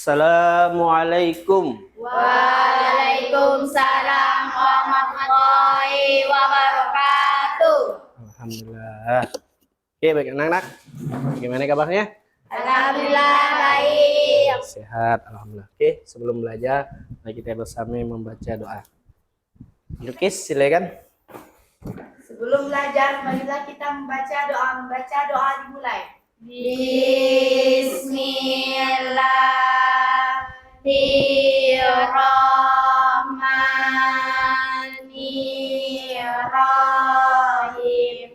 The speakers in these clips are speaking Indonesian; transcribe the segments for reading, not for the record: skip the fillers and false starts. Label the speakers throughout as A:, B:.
A: Assalamualaikum.
B: Waalaikumsalam warahmatullahi wabarakatuh.
A: Alhamdulillah. Oke, baik anak-anak. Bagaimana kabarnya?
B: Alhamdulillah baik.
A: Sehat, alhamdulillah. Oke, sebelum belajar, mari kita bersama membaca doa. Lukis, silakan.
B: Sebelum belajar, marilah kita membaca doa. Membaca doa dimulai. Bismillahirrahmanirrahim.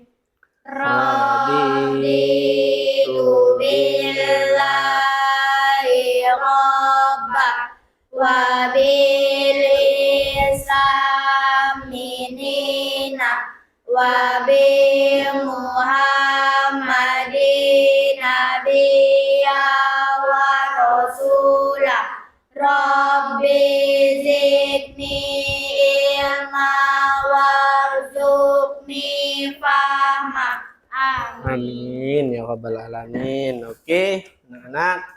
B: Raditu billahi rabba wa bil islami dina wa bi Muhammadin nabiyya wa rasulah. Rabbi zidni ilma warzuqni fahma.
A: Amin ya rabbal alamin. Oke, anak-anak.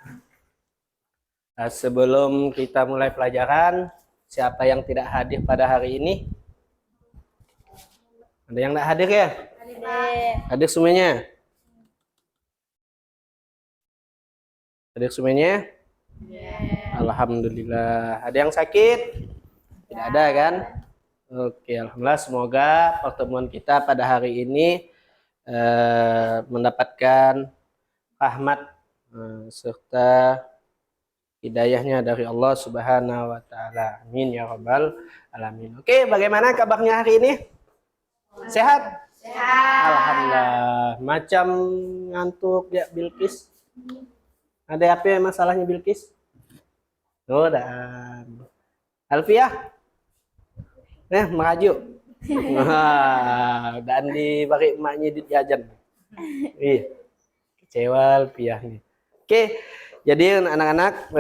A: Nah, sebelum kita mulai pelajaran, siapa yang tidak hadir pada hari ini? Ada yang tidak hadir ya? Hadir semuanya? Hadir semuanya? Alhamdulillah. Ada yang sakit? Tidak ada kan? Oke, alhamdulillah. Semoga pertemuan kita pada hari ini mendapatkan rahmat serta hidayahnya dari Allah Subhanahu wa taala. Amin ya rabbal alamin. Oke, bagaimana kabarnya hari ini? Sehat?
B: Sehat.
A: Alhamdulillah. Macam ngantuk ya Bilqis? Ada apa masalahnya Bilqis? Oh, dan Alfiah? Merajuk. Dan di bagi emaknya di jajan. Ih, kecewa Alfiah nih. Oke, jadi anak-anak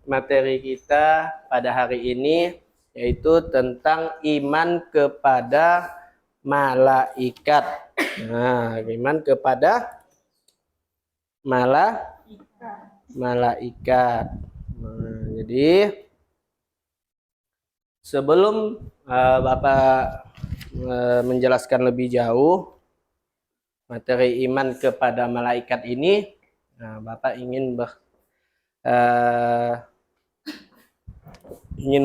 A: materi kita pada hari ini yaitu tentang iman kepada malaikat. Nah, iman kepada malaikat. Nah, jadi sebelum Bapak menjelaskan lebih jauh materi iman kepada malaikat ini, nah, Bapak ingin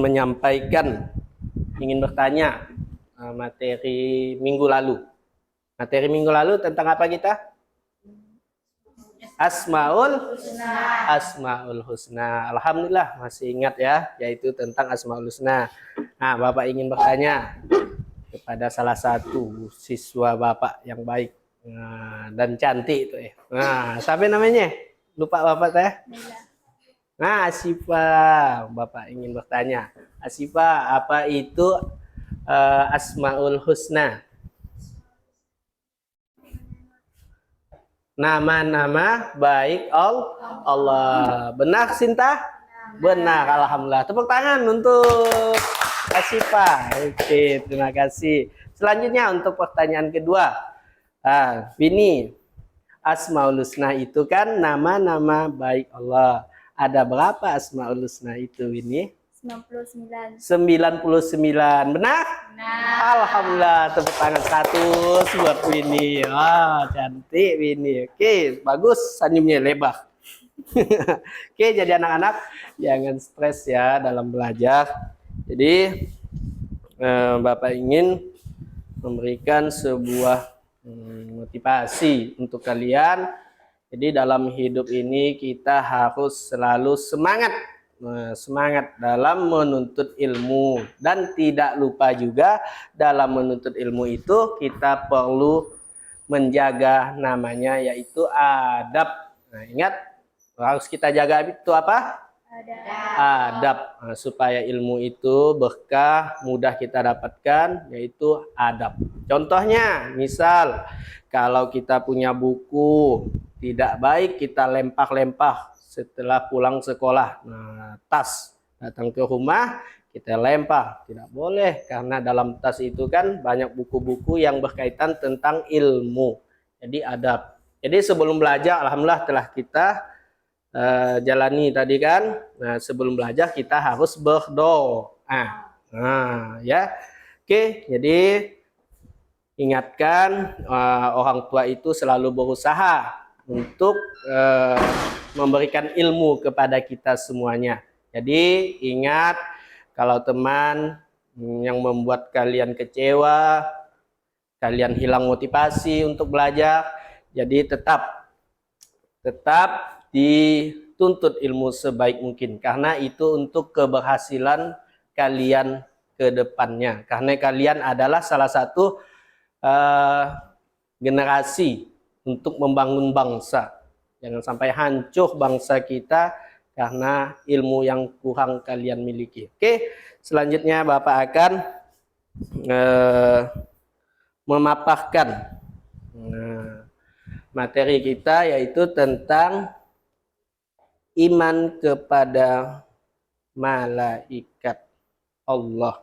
A: menyampaikan, ingin bertanya materi minggu lalu. Materi minggu lalu tentang apa kita? Asmaul Husna. Alhamdulillah masih ingat ya, yaitu tentang Asmaul Husna. Nah, Bapak ingin bertanya kepada salah satu siswa Bapak yang baik dan cantik itu ya. Nah, siapa namanya? Lupa Bapak teh? Nah, Asifah. Bapak ingin bertanya, Asifah, apa itu Asmaul Husna? Nama-nama baik Allah. Benar Sinta? Benar, alhamdulillah. Tepuk tangan untuk Asifah. Oke, terima kasih. Selanjutnya untuk pertanyaan kedua. Vini, Asmaul Husna itu kan nama-nama baik Allah. Ada berapa Asmaul Husna itu, Vini?
B: 99.
A: 99. Benar? Alhamdulillah, tepuk tangan satu buat Winnie. Wah, cantik Winnie. Oke, bagus senyumnya lebar. Oke, jadi anak-anak jangan stres ya dalam belajar. Jadi Bapak ingin memberikan sebuah motivasi untuk kalian. Jadi dalam hidup ini kita harus selalu semangat dalam menuntut ilmu, dan tidak lupa juga dalam menuntut ilmu itu kita perlu menjaga namanya yaitu adab. Nah, ingat harus kita jaga itu apa? Adab. Nah, supaya ilmu itu berkah, mudah kita dapatkan, yaitu adab. Contohnya, misal kalau kita punya buku tidak baik kita lempar-lempar setelah pulang sekolah. Nah, tas datang ke rumah kita lempar, tidak boleh, karena dalam tas itu kan banyak buku-buku yang berkaitan tentang ilmu. Jadi adab. Jadi sebelum belajar, alhamdulillah telah kita jalani tadi kan. Nah, sebelum belajar kita harus berdoa. Ya. Oke, jadi ingatkan orang tua itu selalu berusaha untuk memberikan ilmu kepada kita semuanya. Jadi ingat, kalau teman yang membuat kalian kecewa, kalian hilang motivasi untuk belajar, jadi tetap dituntut ilmu sebaik mungkin, karena itu untuk keberhasilan kalian ke depannya, karena kalian adalah salah satu generasi untuk membangun bangsa. Jangan sampai hancur bangsa kita karena ilmu yang kurang kalian miliki. Oke, selanjutnya Bapak akan memaparkan materi kita, yaitu tentang iman kepada malaikat Allah.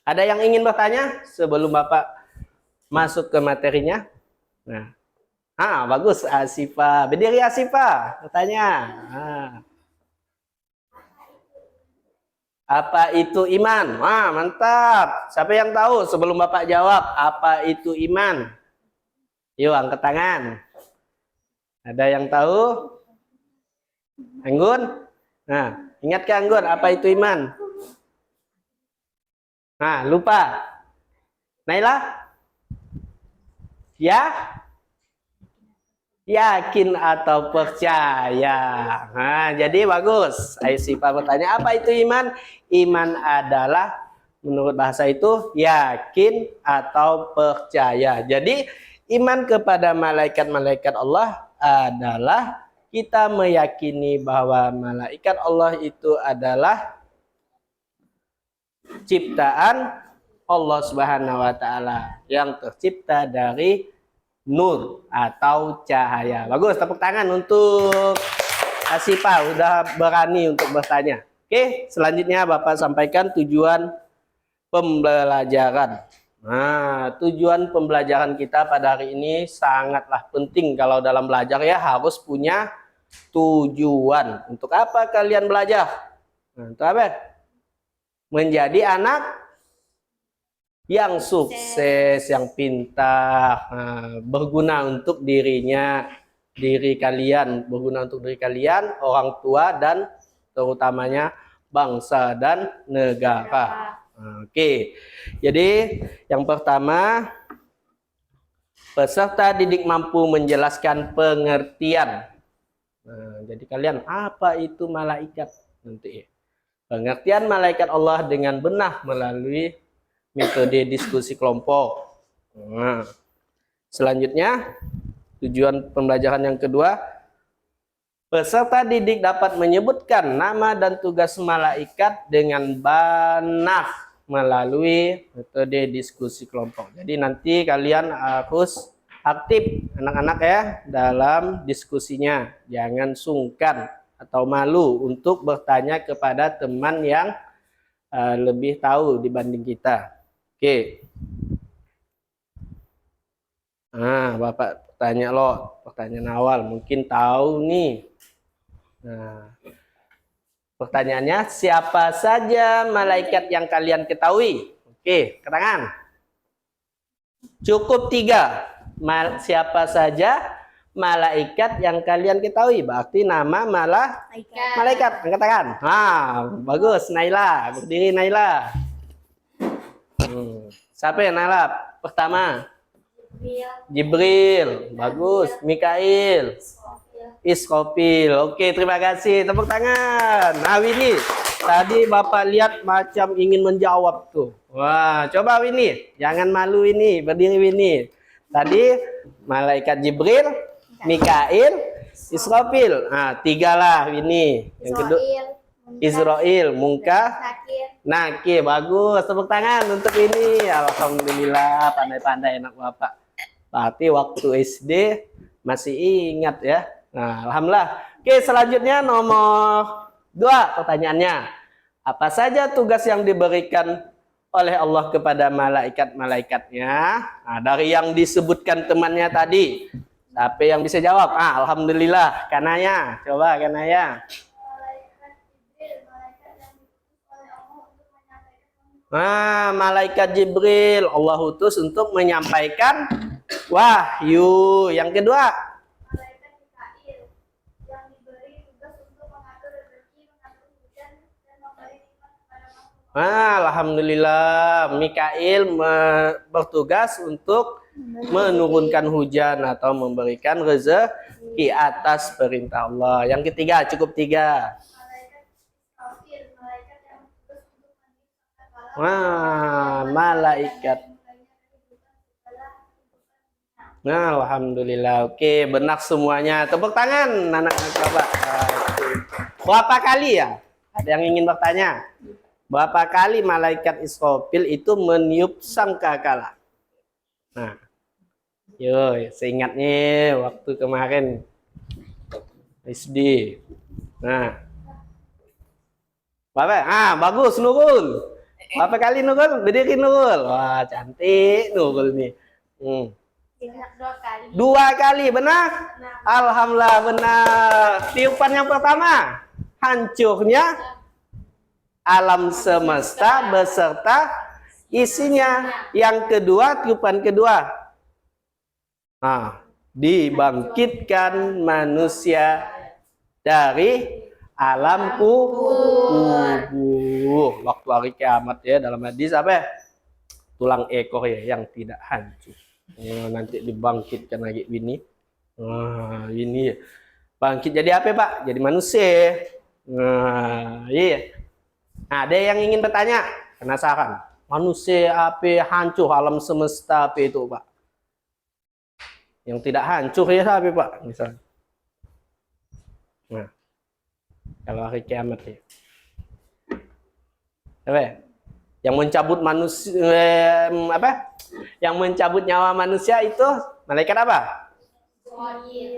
A: Ada yang ingin bertanya sebelum Bapak masuk ke materinya? Bagus, Asifa. Berdiri Asifa, bertanya. Apa itu iman? Mantap. Siapa yang tahu sebelum Bapak jawab apa itu iman? Yuk, angkat tangan. Ada yang tahu? Anggun? Ingat ke Anggun, apa itu iman? Lupa. Naila? Ya? Yakin atau percaya? Jadi bagus. Aisyah bertanya, apa itu iman? Iman adalah, menurut bahasa itu, yakin atau percaya. Jadi iman kepada malaikat-malaikat Allah adalah kita meyakini bahwa malaikat Allah itu adalah ciptaan Allah Subhanahu wa Ta'ala yang tercipta dari nur atau cahaya. Bagus, tepuk tangan untuk Asifa, udah berani untuk bertanya. Oke, selanjutnya Bapak sampaikan tujuan pembelajaran. Tujuan pembelajaran kita pada hari ini sangatlah penting. Kalau dalam belajar ya harus punya tujuan. Untuk apa kalian belajar? Untuk apa? Menjadi anak yang sukses, yang pintar, berguna untuk diri kalian, berguna untuk diri kalian, orang tua, dan terutamanya bangsa dan negara. Oke, jadi yang pertama, peserta didik mampu menjelaskan pengertian. Jadi kalian, apa itu malaikat? Nanti pengertian malaikat Allah dengan benar melalui metode diskusi kelompok. Selanjutnya, tujuan pembelajaran yang kedua, peserta didik dapat menyebutkan nama dan tugas malaikat dengan benar melalui metode diskusi kelompok. Jadi nanti kalian harus aktif anak-anak ya dalam diskusinya. Jangan sungkan atau malu untuk bertanya kepada teman yang lebih tahu dibanding kita. Oke. Bapak tanya pertanyaan awal, mungkin tahu nih. Pertanyaannya, siapa saja malaikat yang kalian ketahui? Oke, ke tangan. Cukup 3. Siapa saja malaikat yang kalian ketahui? Berarti nama malaikat. Angkat tangan. Bagus, Naila. Berdiri Naila. Siapa ya Naila? Pertama. Jibril. Bagus. Mikail. Israfil. Oke, terima kasih. Tepuk tangan. Winnie. Tadi Bapak lihat macam ingin menjawab tuh. Wah, coba Winnie. Jangan malu Winnie. Berdiri Winnie. Tadi malaikat Jibril, Mikail, Israfil. 3 lah Winnie. Yang kedua Israel, Nakir. Bagus. Tepuk tangan untuk ini. Alhamdulillah, pandai-pandai anak Bapak. Berarti waktu SD masih ingat ya. Alhamdulillah. Oke, selanjutnya nomor 2 pertanyaannya. Apa saja tugas yang diberikan oleh Allah kepada malaikat-malaikatnya? Dari yang disebutkan temannya tadi. Siapa yang bisa jawab? Alhamdulillah. Kanaya, coba Kanaya. Malaikat Jibril Allah utus untuk menyampaikan wahyu. Yang kedua,
B: Malaikat Mikail yang diberi tugas untuk mengatur rezeki, mengatur hujan, dan memberi nikmat kepada makhluk.
A: Alhamdulillah, Mikail bertugas untuk menurunkan hujan atau memberikan rezeki atas perintah Allah. Yang ketiga, cukup 3.
B: Malaikat Israfil, malaikat yang bertugas untuk menciptakan alam,
A: Malaikat.
B: dan mulainya kehidupan segala kehidupan.
A: Alhamdulillah. Oke, benar semuanya. Tepuk tangan anak-anak Bapak. Oke. Berapa kali ya? Ada yang ingin bertanya? Berapa kali malaikat Israfil itu meniup sangkakala? Nah, yo, seingatnya waktu kemarin SD. Nah, Bapak, bagus Nurul. Berapa kali Nurul? Berdiri Nurul. Wah, cantik Nurul nih.
B: Banyak 2 kali.
A: 2 kali, benar? Alhamdulillah benar. Tiupan yang pertama, hancurnya alam semesta beserta isinya. Yang kedua, tiupan kedua, dibangkitkan manusia dari alam kubur waktu hari kiamat ya. Dalam hadis apa? Tulang ekor ya yang tidak hancur. Nanti dibangkitkan lagi ini. Ini bangkit jadi apa Pak? Jadi manusia. Iya. Ada yang ingin bertanya? Penasaran? Manusia apa hancur alam semesta apa itu Pak? Yang tidak hancur ya apa Pak? Misalnya. Nah, kalau hari kiamat ya. Apa? Yang mencabut manusia Yang mencabut nyawa manusia itu malaikat apa?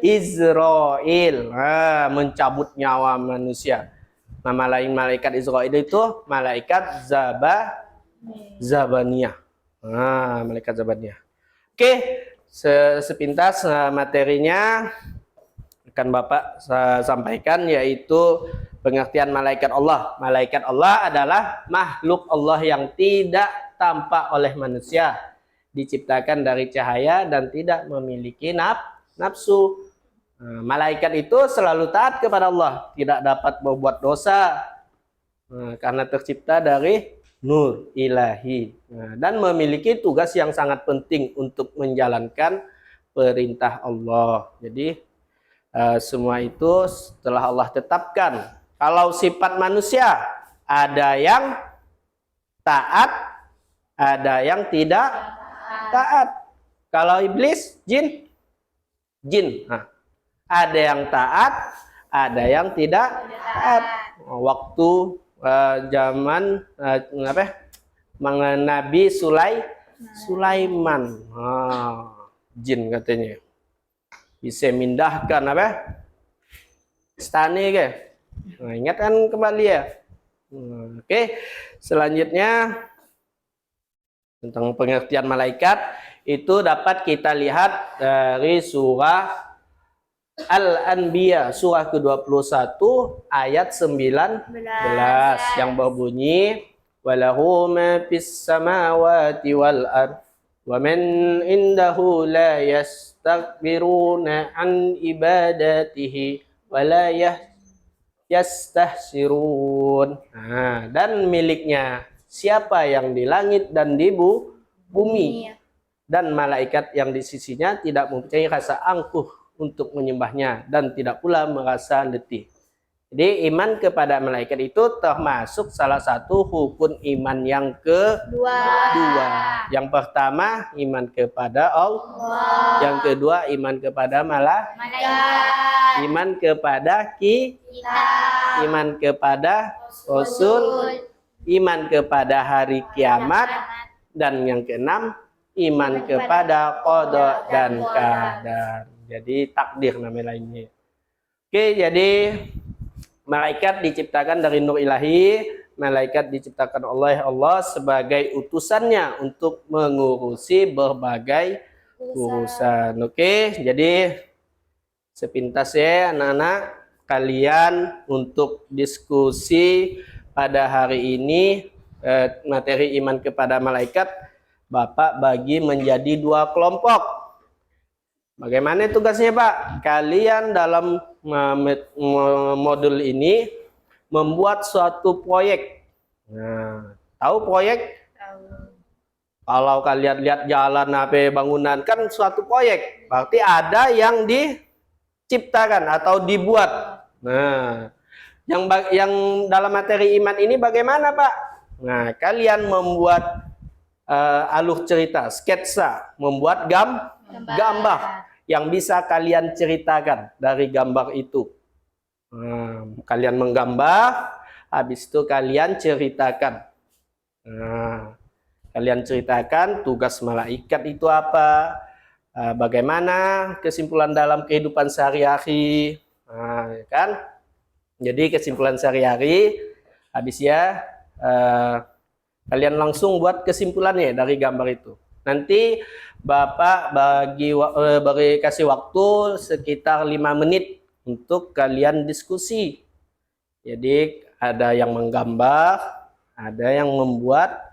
A: Israel. Mencabut nyawa manusia. Nama lain malaikat Israel itu malaikat Zabaniyah. Malaikat Zabaniyah. Oke, sepintas materinya akan Bapak sampaikan, yaitu pengertian malaikat Allah. Malaikat Allah adalah makhluk Allah yang tidak tampak oleh manusia, diciptakan dari cahaya dan tidak memiliki nafsu. Malaikat itu selalu taat kepada Allah, tidak dapat berbuat dosa karena tercipta dari nur ilahi, dan memiliki tugas yang sangat penting untuk menjalankan perintah Allah. Jadi semua itu setelah Allah tetapkan. Kalau sifat manusia ada yang taat, ada yang tidak taat. Kalau iblis, jin. Ada yang taat, ada yang tidak taat. Waktu zaman Nabi Sulaiman, jin katanya bisa mindahkan istana ke. Ingatkan kembali ya. Oke, selanjutnya tentang pengertian malaikat itu dapat kita lihat dari surah Al-Anbiya surah ke-21 ayat 19 yang berbunyi walahu ma fis samawati wal ard wa man indahu la yastakbiruna an ibadatihi wa la yastahsirun. Dan miliknya siapa yang di langit dan di bumi, dan malaikat yang di sisinya tidak mempunyai rasa angkuh untuk menyembahnya dan tidak pula merasa letih. Jadi iman kepada malaikat itu termasuk salah satu rukun iman yang kedua. Yang pertama iman kepada Allah, yang kedua iman kepada malaikat, iman kepada kita, iman kepada Rasul, iman kepada hari kiamat, dan yang keenam iman kepada qada dan qadar. Jadi takdir nama lainnya. Oke, jadi malaikat diciptakan dari nur ilahi. Malaikat diciptakan oleh Allah sebagai utusannya untuk mengurusi berbagai urusan. Oke, jadi sepintas ya anak-anak, kalian untuk diskusi pada hari ini materi iman kepada malaikat, Bapak bagi menjadi 2 kelompok. Bagaimana tugasnya Pak? Kalian dalam modul ini membuat suatu proyek. Nah, tahu proyek? Kalau kalian lihat jalan apa bangunan kan suatu proyek, berarti ada yang diciptakan atau dibuat. Nah, yang dalam materi iman ini bagaimana Pak? Nah, kalian membuat alur cerita, sketsa, membuat gambar yang bisa kalian ceritakan dari gambar itu. Nah, kalian menggambar, habis itu kalian ceritakan. Nah, kalian ceritakan tugas malaikat itu apa, bagaimana kesimpulan dalam kehidupan sehari-hari, kan? Jadi kesimpulan sehari-hari, habis ya kalian langsung buat kesimpulannya dari gambar itu. Nanti Bapak beri kasih waktu sekitar 5 menit untuk kalian diskusi. Jadi ada yang menggambar, ada yang membuat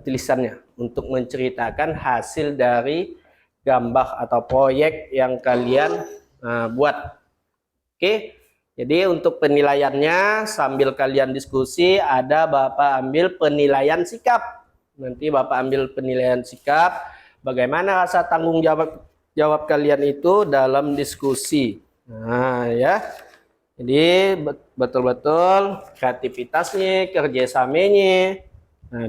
A: tulisannya untuk menceritakan hasil dari gambar atau proyek yang kalian buat. Oke, jadi untuk penilaiannya sambil kalian diskusi ada Bapak ambil penilaian sikap. Nanti Bapak ambil penilaian sikap, bagaimana rasa tanggung jawab kalian itu dalam diskusi. Nah ya, jadi betul-betul kreativitasnya, kerjasamanya,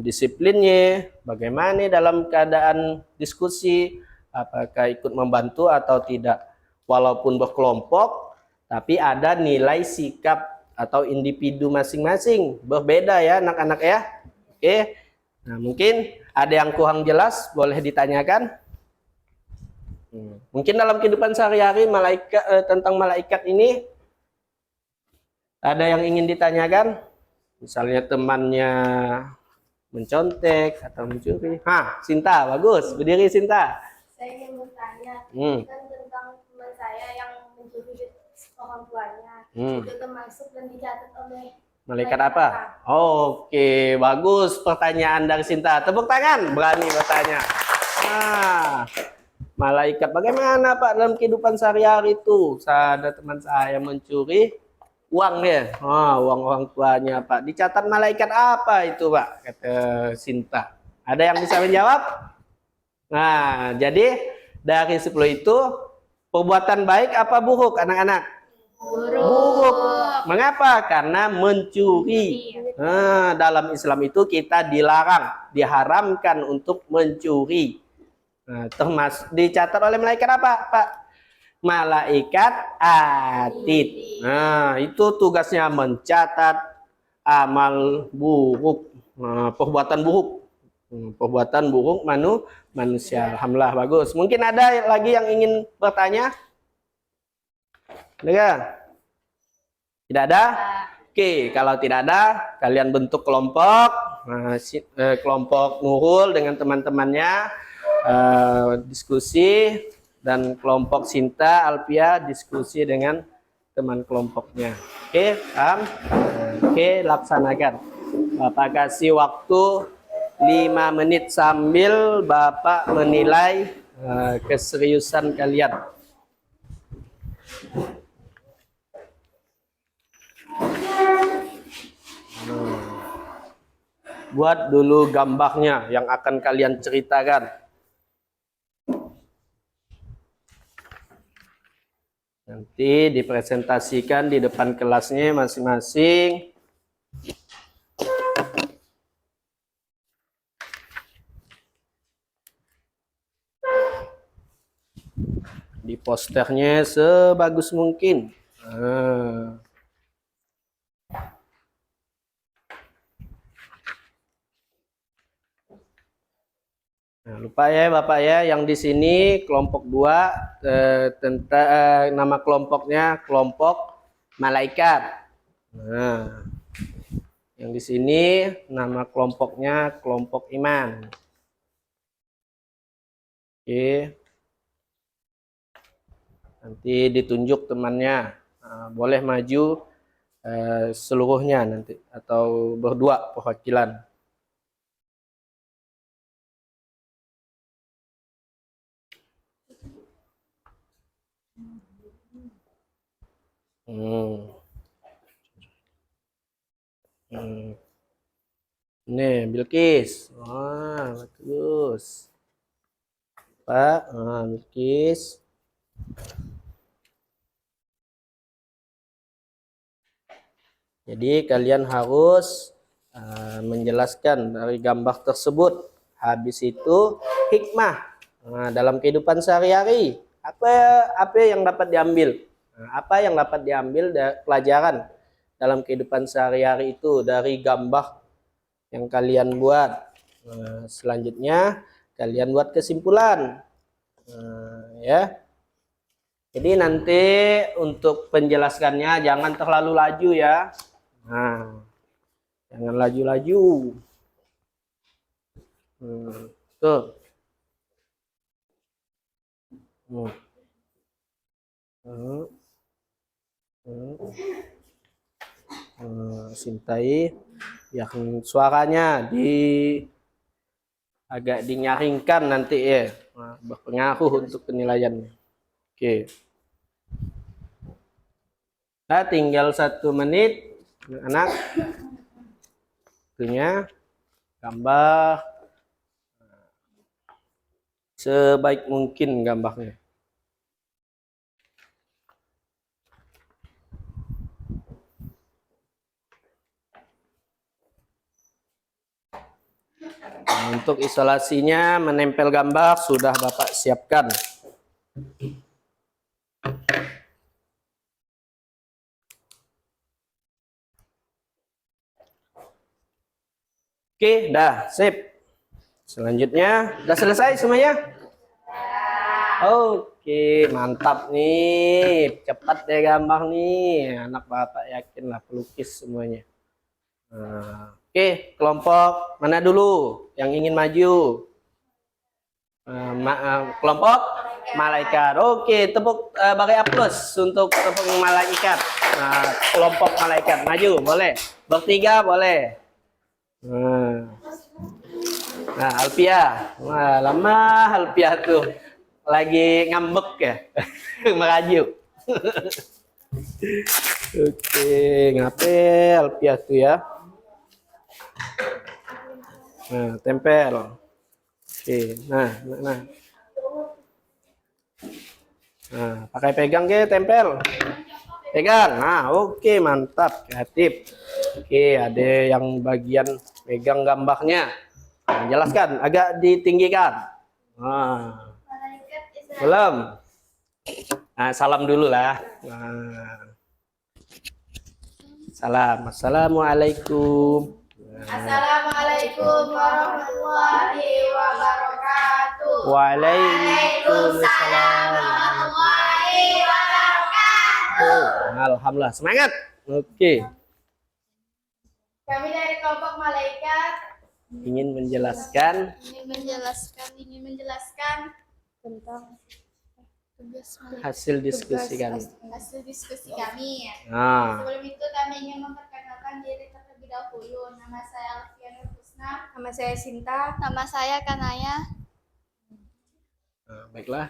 A: disiplinnya, bagaimana dalam keadaan diskusi, apakah ikut membantu atau tidak. Walaupun berkelompok, tapi ada nilai sikap atau individu masing-masing. Berbeda ya anak-anak ya. Oke, nah mungkin ada yang kurang jelas, boleh ditanyakan. Mungkin dalam kehidupan sehari-hari tentang malaikat ini, ada yang ingin ditanyakan? Misalnya temannya mencontek atau mencuri. Sinta, bagus. Berdiri Sinta.
B: Saya ingin bertanya kan tentang teman saya yang mencuri orang tuanya. Itu termasuk dan dicatat oleh
A: malaikat apa? Oke, bagus pertanyaan dari Sinta. Tepuk tangan, berani bertanya. Malaikat bagaimana Pak dalam kehidupan sehari-hari itu? Ada teman saya mencuri uang ya, uang orang tuanya Pak. Dicatat malaikat apa itu Pak? Kata Sinta. Ada yang bisa menjawab? Nah, jadi dari 10 itu perbuatan baik apa buruk anak-anak? Buruk. Mengapa? Karena mencuri. Dalam Islam itu kita dilarang, diharamkan untuk mencuri. Termasuk dicatat oleh malaikat apa Pak? Malaikat atid. Nah, itu tugasnya mencatat amal buruk, perbuatan buruk. Perbuatan buruk manusia. Alhamdulillah, bagus. Mungkin ada lagi yang ingin bertanya? Tidak ada? Oke, kalau tidak ada, kalian bentuk kelompok. Kelompok Nurul dengan teman-temannya diskusi, dan kelompok Sinta, Alpia diskusi dengan teman kelompoknya. Oke, paham? Oke, laksanakan. Bapak kasih waktu 5 menit sambil Bapak menilai keseriusan kalian. Buat dulu gambarnya yang akan kalian ceritakan. Nanti dipresentasikan di depan kelasnya masing-masing. Di posternya sebagus mungkin. Nah, lupa ya Bapak ya, yang di sini kelompok 2 tentang nama kelompoknya kelompok malaikat. Nah, yang di sini nama kelompoknya kelompok iman. Oke. Nanti ditunjuk temannya. Nah, boleh maju seluruhnya nanti atau berdua perwakilan. Hmm. Hmm. Nih, Bilkis. Wah, bagus. Pak, Bilkis. Jadi kalian harus menjelaskan dari gambar tersebut. Habis itu hikmah dalam kehidupan sehari-hari. Apa yang dapat diambil? Apa yang dapat diambil pelajaran dalam kehidupan sehari-hari itu dari gambar yang kalian buat. Selanjutnya kalian buat kesimpulan. Ya. Jadi nanti untuk penjelaskannya jangan terlalu laju ya. Nah, jangan laju-laju. Tuh. Hmm. Hmm. Hmm. Sintai yang suaranya agak dinyaringkan nanti ya. Nah, berpengaruh untuk penilaiannya. Oke. Nah, tinggal 1 menit, anak. Waktunya gambar sebaik mungkin gambarnya. Nah, untuk isolasinya menempel gambar sudah Bapak siapkan. Oke, dah, sip. Selanjutnya, udah selesai semuanya? Oke, mantap nih. Cepat deh gambar nih. Anak Bapak yakin lah pelukis semuanya. Oke, kelompok mana dulu yang ingin maju? Kelompok malaikat. Oke, tepuk bagi aplaus untuk tepuk malaikat. Kelompok malaikat maju, boleh. Bertiga boleh. Nah, Alpia. Wah, lama Alpia tuh. Lagi ngambek ya. Merajuk. Oke, ngapel Alpia tuh ya. Nah, tempel. Oke, nah. Nah, pakai pegang ke tempel. Pegang. Nah, oke, mantap, kreatif. Oke, ada yang bagian pegang gambarnya. Nah, jelaskan, agak ditinggikan. Nah, belum. Nah, salam dulu lah. Nah. Salam. Assalamualaikum.
B: Assalamualaikum warahmatullahi wabarakatuh.
A: Waalaikumsalam.
B: warahmatullahi wabarakatuh.
A: Alhamdulillah. Semangat. Oke.
B: Kami dari kelompok malaikat
A: Ingin menjelaskan
B: ingin menjelaskan tentang tugas
A: hasil diskusi kami.
B: hasil diskusi kami.
A: Nah,
B: Sebelum itu kami ingin memperkenalkan diri terlebih dahulu. Nama saya Alfianur Husna. Nama saya Sinta. Nama saya Kanaya.
A: baiklah.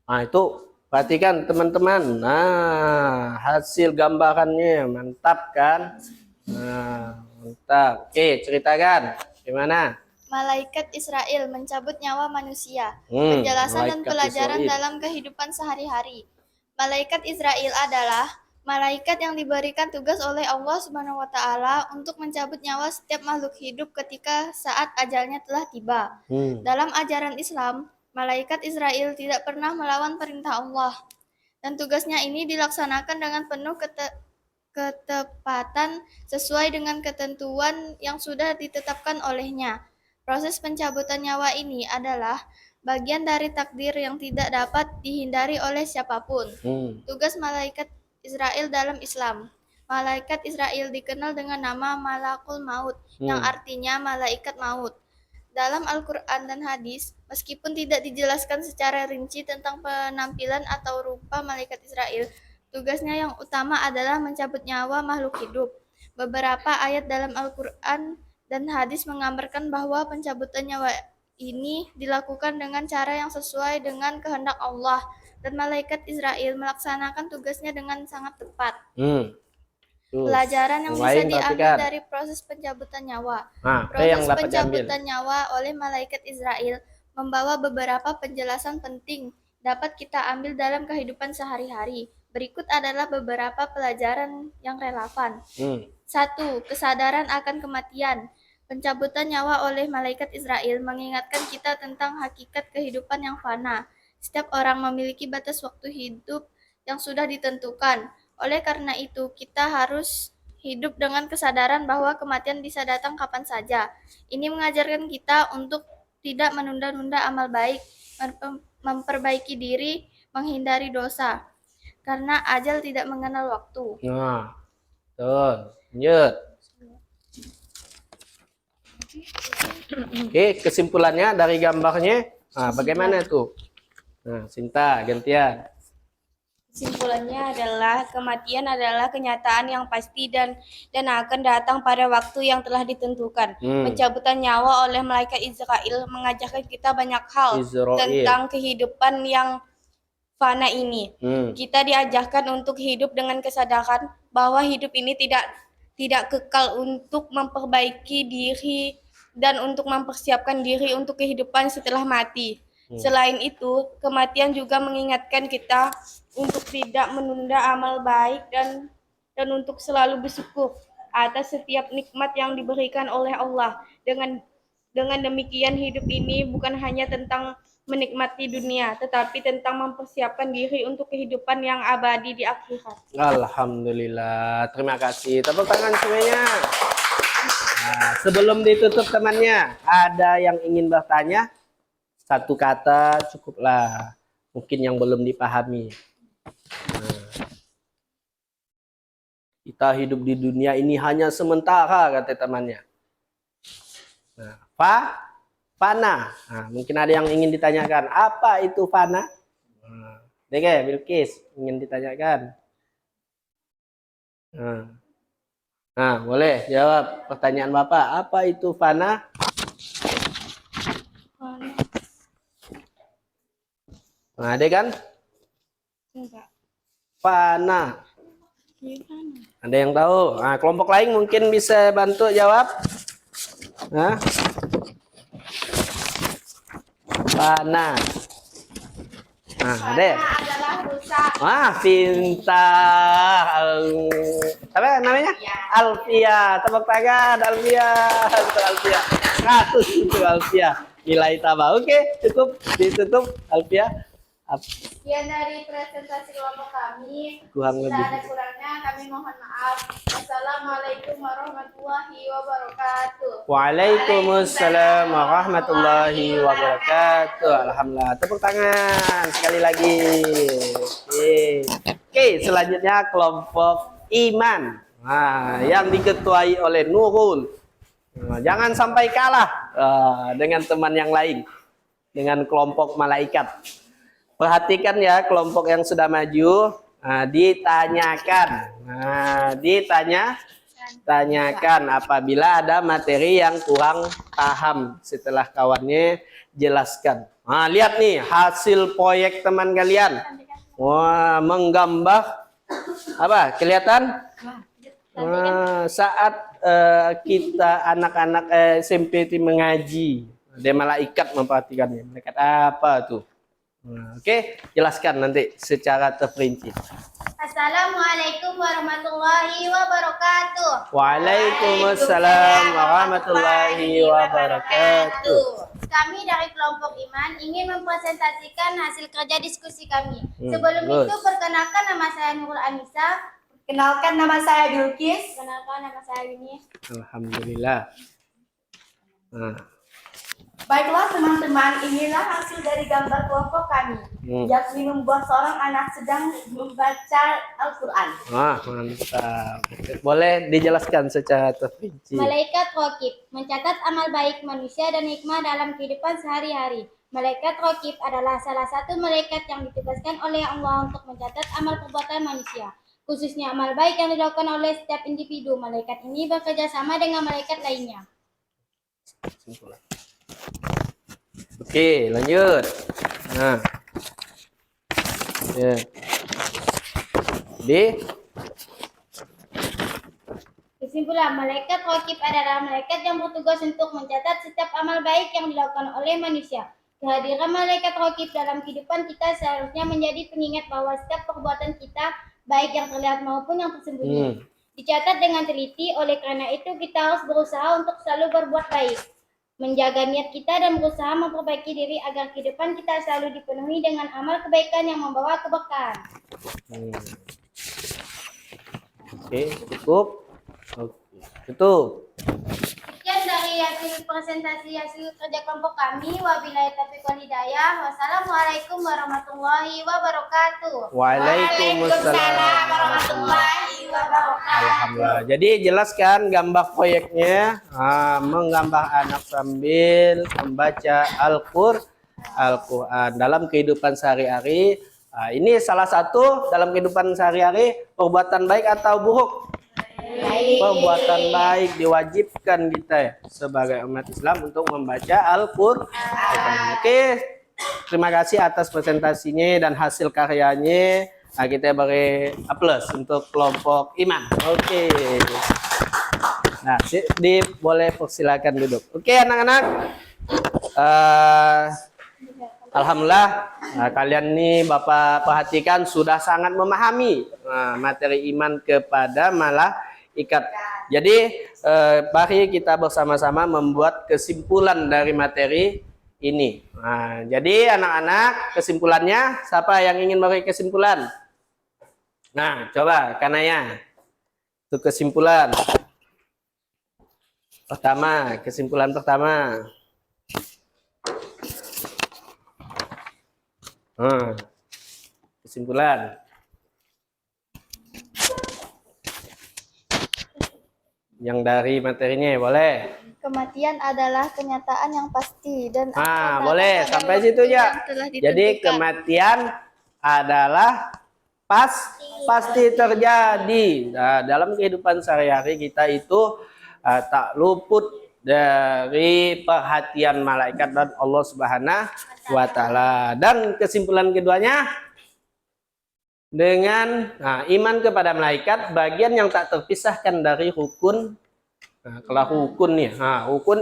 A: Nah, itu perhatikan teman-teman. Nah, hasil gambarannya mantap kan? Nah, mantap. Oke, ceritakan gimana?
B: Malaikat Israel mencabut nyawa manusia. Penjelasan dan
A: malaikat
B: pelajaran
A: Israel.
B: dalam kehidupan sehari-hari. Malaikat Israel adalah malaikat yang diberikan tugas oleh Allah Subhanahu wa taala untuk mencabut nyawa setiap makhluk hidup ketika saat ajalnya telah tiba. Dalam ajaran Islam, malaikat Israel tidak pernah melawan perintah Allah, dan tugasnya ini dilaksanakan dengan penuh ketepatan sesuai dengan ketentuan yang sudah ditetapkan olehnya. Proses pencabutan nyawa ini adalah bagian dari takdir yang tidak dapat dihindari oleh siapapun. Tugas malaikat Israel dalam Islam. Malaikat Israel dikenal dengan nama Malakul Maut, yang artinya malaikat maut. Dalam Al-Quran dan hadis, meskipun tidak dijelaskan secara rinci tentang penampilan atau rupa malaikat Israel, tugasnya yang utama adalah mencabut nyawa makhluk hidup. Beberapa ayat dalam Al-Quran dan hadis menggambarkan bahwa pencabutan nyawa ini dilakukan dengan cara yang sesuai dengan kehendak Allah, dan malaikat Israel melaksanakan tugasnya dengan sangat tepat.
A: Tuh.
B: Pelajaran yang bisa
A: Lain
B: diambil
A: perhatikan.
B: dari proses pencabutan nyawa.
A: Nah,
B: Proses
A: yang dapat diambil.
B: pencabutan nyawa oleh malaikat Israel membawa beberapa penjelasan penting dapat kita ambil dalam kehidupan sehari-hari. Berikut adalah beberapa pelajaran yang relevan. 1. Kesadaran akan kematian. Pencabutan nyawa oleh malaikat Israel mengingatkan kita tentang hakikat kehidupan yang fana. Setiap orang memiliki batas waktu hidup yang sudah ditentukan. Oleh karena itu, kita harus hidup dengan kesadaran bahwa kematian bisa datang kapan saja. Ini mengajarkan kita untuk tidak menunda-nunda amal baik, memperbaiki diri, menghindari dosa, karena ajal tidak mengenal waktu.
A: Nah, tuh, lanjut. Oke, kesimpulannya dari gambarnya, bagaimana tuh? Nah, Sinta, gantian.
C: Kesimpulannya adalah kematian adalah kenyataan yang pasti dan akan datang pada waktu yang telah ditentukan. Pencabutan nyawa oleh malaikat Israel mengajarkan kita banyak hal tentang kehidupan yang fana ini. Kita diajarkan untuk hidup dengan kesadaran bahwa hidup ini tidak kekal, untuk memperbaiki diri dan untuk mempersiapkan diri untuk kehidupan setelah mati. Selain itu, kematian juga mengingatkan kita untuk tidak menunda amal baik dan untuk selalu bersyukur atas setiap nikmat yang diberikan oleh Allah. Dengan demikian, hidup ini bukan hanya tentang menikmati dunia, tetapi tentang mempersiapkan diri untuk kehidupan yang abadi di akhirat.
A: Alhamdulillah, terima kasih. Tepuk tangan semuanya. Nah, sebelum ditutup temannya, ada yang ingin bertanya? Satu kata cukuplah, mungkin yang belum dipahami. Nah, kita hidup di dunia ini hanya sementara, kata temannya. Nah, fana. Nah, mungkin ada yang ingin ditanyakan, apa itu fana? Nah, Deke, Bilkis, ingin ditanyakan. Nah, boleh jawab pertanyaan Bapak, apa itu fana? Nah, ada kan? Fana. Ada yang tahu? Nah, kelompok lain mungkin bisa bantu jawab. Nah, fana. Nah, ada.
C: Adalah rusak.
A: Wah, pintar. Apa namanya? Alfia. Tepuk tangan, Alfia. Alfia. 100 untuk Alfia. Nilai tambah. Oke, cukup ditutup Alfia.
B: Sekian dari presentasi kelompok kami.
A: Kurang
B: Bila
A: lebih.
B: ada kurangnya kami mohon maaf. Wassalamualaikum warahmatullahi wabarakatuh.
A: Waalaikumsalam warahmatullahi wabarakatuh. Alhamdulillah. Tepuk tangan sekali lagi. Oke, selanjutnya kelompok iman. Nah, yang diketuai oleh Nurul. Nah, jangan sampai kalah dengan teman yang lain, dengan kelompok malaikat. Perhatikan ya, kelompok yang sudah maju, ditanyakan. Tanyakan apabila ada materi yang kurang paham setelah kawannya jelaskan. Nah, lihat nih hasil proyek teman kalian. Wah, menggambar apa? Kelihatan? Saat kita anak-anak SMP mengaji, ada malaikat memperhatikannya. Malaikat apa tuh? Oke, jelaskan nanti secara terperinci.
B: Assalamualaikum warahmatullahi wabarakatuh.
A: Waalaikumsalam warahmatullahi wabarakatuh.
B: Kami dari kelompok iman ingin mempresentasikan hasil kerja diskusi kami. Sebelum itu, perkenalkan nama saya Nurul Anissa.
C: Kenalkan nama saya Bilkis.
B: Kenalkan nama saya Yuni.
A: Alhamdulillah. Nah,
D: Baiklah teman-teman, inilah hasil dari gambar kelompok kami, yakni membuat seorang anak sedang membaca Al-Quran.
A: Wah, mantap. Boleh dijelaskan secara terperinci.
C: Malaikat Raqib mencatat amal baik manusia dan hikmah dalam kehidupan sehari-hari. Malaikat Raqib adalah salah satu malaikat yang ditugaskan oleh Allah untuk mencatat amal perbuatan manusia, khususnya amal baik yang dilakukan oleh setiap individu. Malaikat ini bekerja sama dengan malaikat lainnya.
A: Oke, lanjut. Nah, ya.
C: Kesimpulan, malaikat Raqib adalah malaikat yang bertugas untuk mencatat setiap amal baik yang dilakukan oleh manusia. Kehadiran malaikat Raqib dalam kehidupan kita seharusnya menjadi pengingat bahwa setiap perbuatan kita, baik yang terlihat maupun yang tersembunyi, dicatat dengan teliti. Oleh karena itu, kita harus berusaha untuk selalu berbuat baik, menjaga niat kita dan berusaha memperbaiki diri agar kehidupan kita selalu dipenuhi dengan amal kebaikan yang membawa keberkahan.
A: Oke, cukup. Oke, tutup.
C: Sekian dari hasil presentasi hasil kerja kelompok kami. Wabillahi taufiq wal hidayah. Wassalamualaikum warahmatullahi wabarakatuh.
A: Waalaikumsalam
C: warahmatullahi wabarakatuh.
A: Alhamdulillah. Jadi jelaskan gambar proyeknya, menggambar anak sambil membaca Al-Quran dalam kehidupan sehari-hari. Ini salah satu dalam kehidupan sehari-hari perbuatan baik atau buruk. Perbuatan baik diwajibkan kita ya, sebagai umat Islam untuk membaca Al-Quran. Oke, terima kasih atas presentasinya dan hasil karyanya. Kita beri aplaus untuk kelompok iman. Oke. Nah, boleh persilakan duduk. Oke, anak-anak. Alhamdulillah, kalian nih Bapak perhatikan sudah sangat memahami materi iman kepada malaikat. Jadi mari kita bersama-sama membuat kesimpulan dari materi ini. Jadi anak-anak, kesimpulannya siapa yang ingin beri kesimpulan? Nah, coba Kanaya. Itu kesimpulan pertama, kesimpulan pertama. Kesimpulan. Yang dari materinya boleh.
B: Kematian adalah kenyataan yang pasti dan
A: Boleh sampai situ ya. Jadi kematian adalah pasti terjadi. Nah, dalam kehidupan sehari-hari kita itu tak luput dari perhatian malaikat dan Allah Subhanahu wa Ta'ala. Dan kesimpulan keduanya, dengan iman kepada malaikat, bagian yang tak terpisahkan dari rukun. Kalau rukun nih, rukun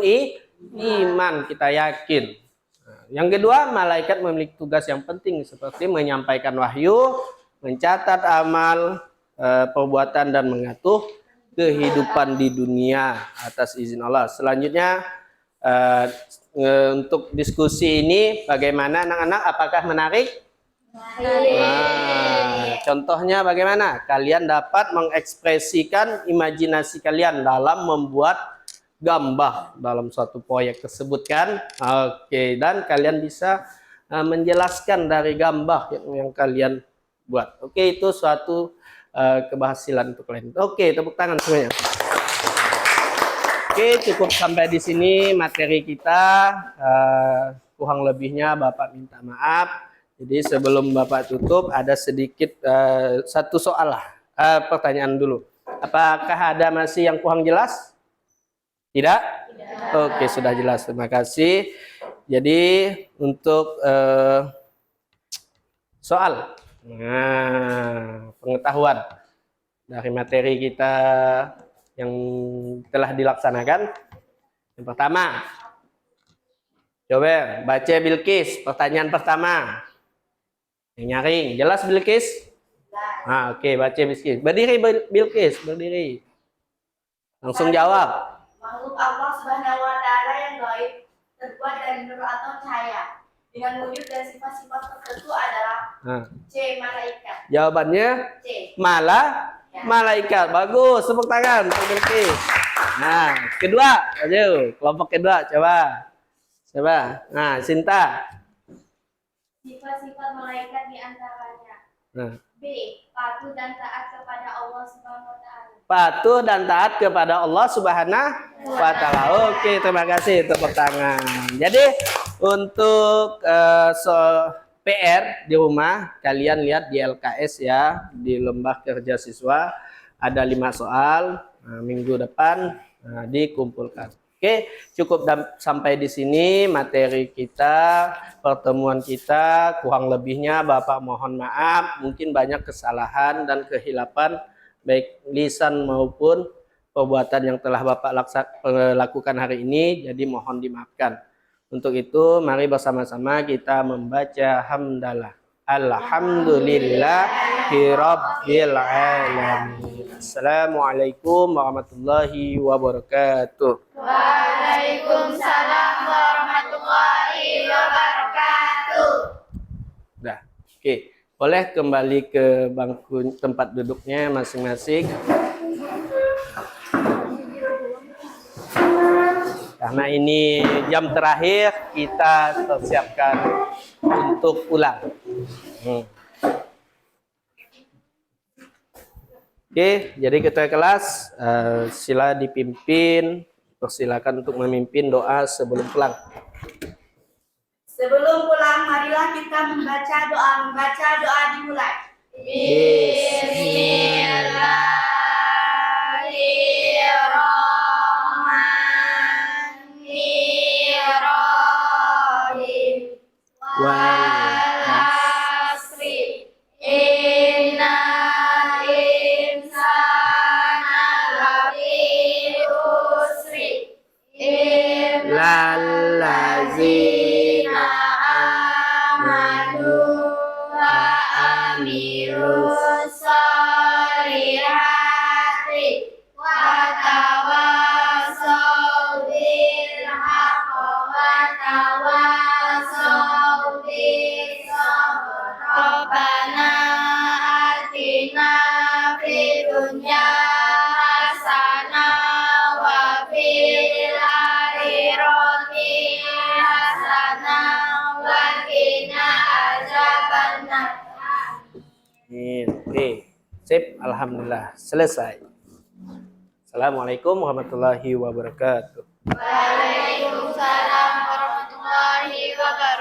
A: iman kita yakin. Yang kedua, malaikat memiliki tugas yang penting seperti menyampaikan wahyu, mencatat amal perbuatan dan mengatur kehidupan di dunia atas izin Allah. Selanjutnya untuk diskusi ini bagaimana anak-anak? Apakah menarik? Contohnya bagaimana? Kalian dapat mengekspresikan imajinasi kalian dalam membuat gambar dalam suatu proyek tersebut kan? Oke, dan kalian bisa menjelaskan dari gambar yang kalian buat. Oke, itu suatu keberhasilan untuk kalian. Oke, tepuk tangan semuanya. Oke, cukup sampai di sini materi kita. Kurang lebihnya Bapak minta maaf. Jadi sebelum Bapak tutup ada sedikit satu soal lah, pertanyaan dulu. Apakah ada masih yang kurang jelas? Tidak? Oke, sudah jelas. Terima kasih. Jadi untuk soal. Pengetahuan dari materi kita yang telah dilaksanakan. Yang pertama, coba baca Bilqis, pertanyaan pertama. Yang nyaring, jelas Bilqis? Oke, baca Bilqis. Berdiri Bilqis, berdiri. Langsung jawab.
D: Makhluk Allah Subhanahu wa Ta'ala yang gaib terbuat dari nur atau cahaya dengan wujud dan sifat-sifat tertentu adalah C. Malaikat.
A: Jawabannya
D: C.
A: Malaikat. Bagus, tepuk tangan. Nah, kedua, ayo kelompok kedua coba. Siapa? Nah, Sinta.
B: Sifat-sifat malaikat di antaranya.
A: Nah.
B: B. Patuh dan taat kepada Allah Subhanahu wa taala.
A: Patuh dan taat kepada Allah Subhanahu wa taala. Oke, terima kasih, tepuk tangan. Jadi untuk PR di rumah kalian lihat di LKS ya, di Lembah Kerja Siswa ada 5 soal. Nah, minggu depan dikumpulkan. Oke, cukup sampai di sini materi kita, pertemuan kita. Kurang lebihnya Bapak mohon maaf, mungkin banyak kesalahan dan kehilapan baik lisan maupun perbuatan yang telah Bapak lakukan hari ini, jadi mohon dimaafkan. Untuk itu mari bersama-sama kita membaca hamdalah. Alhamdulillahirabbil alamin. Assalamualaikum warahmatullahi wabarakatuh.
B: Waalaikumsalam warahmatullahi wabarakatuh.
A: Dah. Oke, boleh kembali ke bangku tempat duduknya masing-masing. Karena ini jam terakhir, kita tersiapkan untuk pulang. Oke, jadi ketua kelas sila dipimpin, persilakan untuk memimpin doa sebelum pulang.
D: Sebelum pulang, marilah kita membaca doa. Membaca doa dimulai. Bismillahirrahmanirrahim. Wal asri. Innal insana lafi khusri.
A: Lallazina
D: amanu wa amilus solihati wa tawasaw bil haqqi wa tawasaw bis sabr. Rabbana atina fid dunya hasanah wa fil akhirati hasanah wa qina azabannar.
A: Oke, sip, alhamdulillah selesai. Assalamualaikum warahmatullahi wabarakatuh.
B: Waalaikumsalam warahmatullahi wabarakatuh.